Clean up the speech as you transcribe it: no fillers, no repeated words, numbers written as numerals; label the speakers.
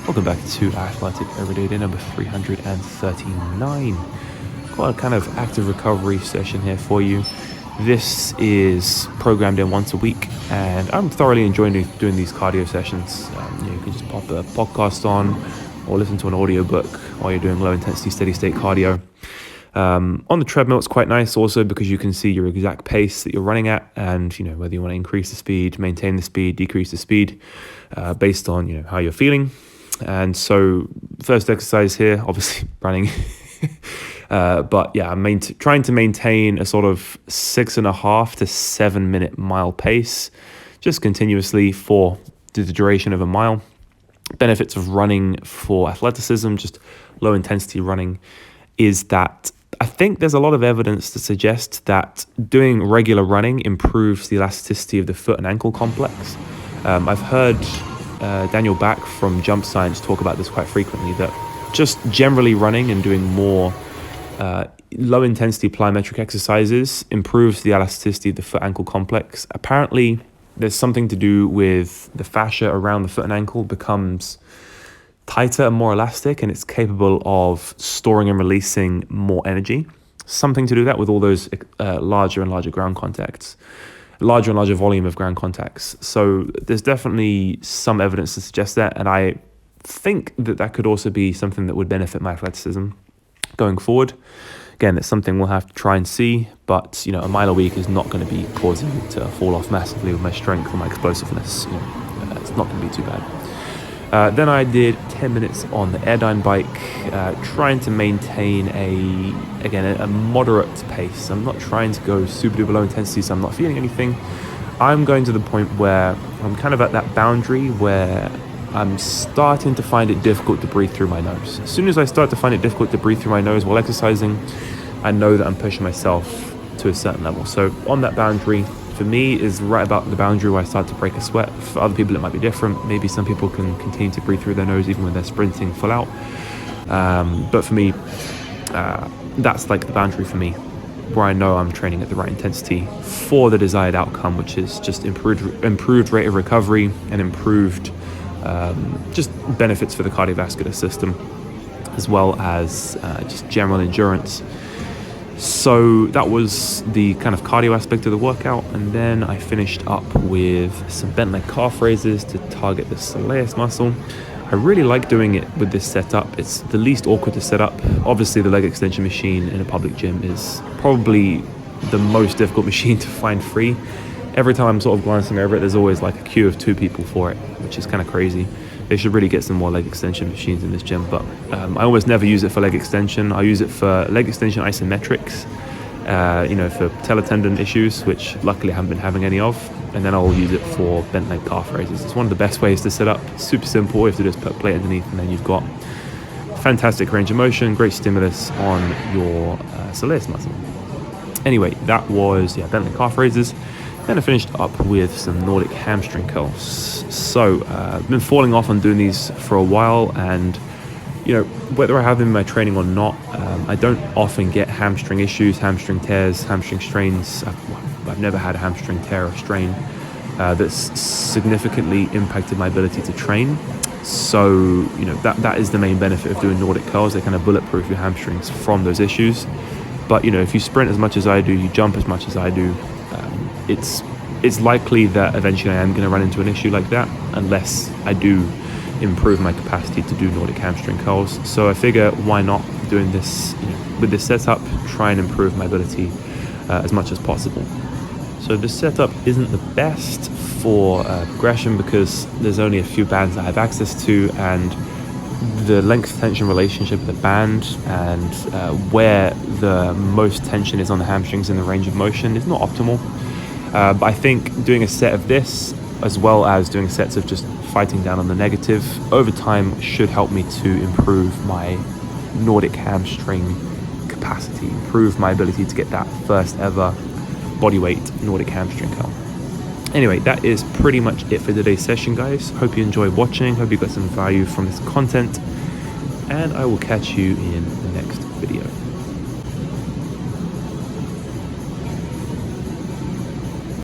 Speaker 1: Welcome back to Athletic Everyday Day number 339. Got a kind of active recovery session here for you. This is programmed in once a week, and I'm thoroughly enjoying doing these cardio sessions. You can just pop a podcast on or listen to an audiobook while you're doing low intensity steady state cardio. On the treadmill, it's quite nice also because you can see your exact pace that you're running at, and whether you want to increase the speed, maintain the speed, decrease the speed, based on how you're feeling. And so, first exercise here, obviously running. But yeah, I'm trying to maintain a sort of 6.5 to 7 minute mile pace, just continuously for the duration of a mile. Benefits of running for athleticism, just low intensity running, is that I think there's a lot of evidence to suggest that doing regular running improves the elasticity of the foot and ankle complex. I've heard Daniel Back from Jump Science talk about this quite frequently, that just generally running and doing more low intensity plyometric exercises improves the elasticity of the foot ankle complex. Apparently there's something to do with the fascia around the foot and ankle becomes tighter and more elastic, and it's capable of storing and releasing more energy. Something to do that with all those larger and larger ground contacts, larger and larger volume of ground contacts. So there's definitely some evidence to suggest that, and I think that could also be something that would benefit my athleticism going forward. Again, it's something we'll have to try and see, but a mile a week is not going to be causing me to fall off massively with my strength or my explosiveness. It's not going to be too bad. Then I did 10 minutes on the Airdyne bike, trying to maintain a moderate pace. I'm not trying to go super duper low intensity, so I'm not feeling anything. I'm going to the point where I'm kind of at that boundary where I'm starting to find it difficult to breathe through my nose. As soon as I start to find it difficult to breathe through my nose while exercising, I know that I'm pushing myself to a certain level. So on that boundary, for me, is right about the boundary where I start to break a sweat. For other people, it might be different. Maybe some people can continue to breathe through their nose even when they're sprinting full out. But for me, that's like the boundary for me, where I know I'm training at the right intensity for the desired outcome, which is just improved rate of recovery and improved just benefits for the cardiovascular system, as well as just general endurance. So that was the kind of cardio aspect of the workout, and then I finished up with some bent leg calf raises to target the soleus muscle. I really like doing it with this setup. It's the least awkward to set up. Obviously, the leg extension machine in a public gym is probably the most difficult machine to find free. Every time I'm sort of glancing over it, there's always like a queue of 2 people for it, which is kind of crazy. They should really get some more leg extension machines in this gym, but I almost never use it for leg extension. I use it for leg extension isometrics, for teletendon issues, which luckily I haven't been having any of, and then I'll use it for bent leg calf raises. It's one of the best ways to set up. Super simple. You have to just put a plate underneath, and then you've got fantastic range of motion, great stimulus on your soleus muscle. Anyway, that was bent leg calf raises. Then I finished up with some Nordic hamstring curls. So I've been falling off on doing these for a while, and whether I have them in my training or not, I don't often get hamstring issues, hamstring tears, hamstring strains. I've never had a hamstring tear or strain that's significantly impacted my ability to train. So that is the main benefit of doing Nordic curls. They kind of bulletproof your hamstrings from those issues. But if you sprint as much as I do, you jump as much as I do, it's likely that eventually I am going to run into an issue like that, unless I do improve my capacity to do Nordic hamstring curls. So I figure, why not doing this with this setup, try and improve my ability as much as possible. So the setup isn't the best for progression because there's only a few bands I have access to, and the length tension relationship of the band and where the most tension is on the hamstrings in the range of motion is not optimal. But I think doing a set of this, as well as doing sets of just fighting down on the negative, over time should help me to improve my Nordic hamstring capacity, improve my ability to get that first ever bodyweight Nordic hamstring curl. Anyway, that is pretty much it for today's session, guys. Hope you enjoyed watching, hope you got some value from this content, and I will catch you in the next video.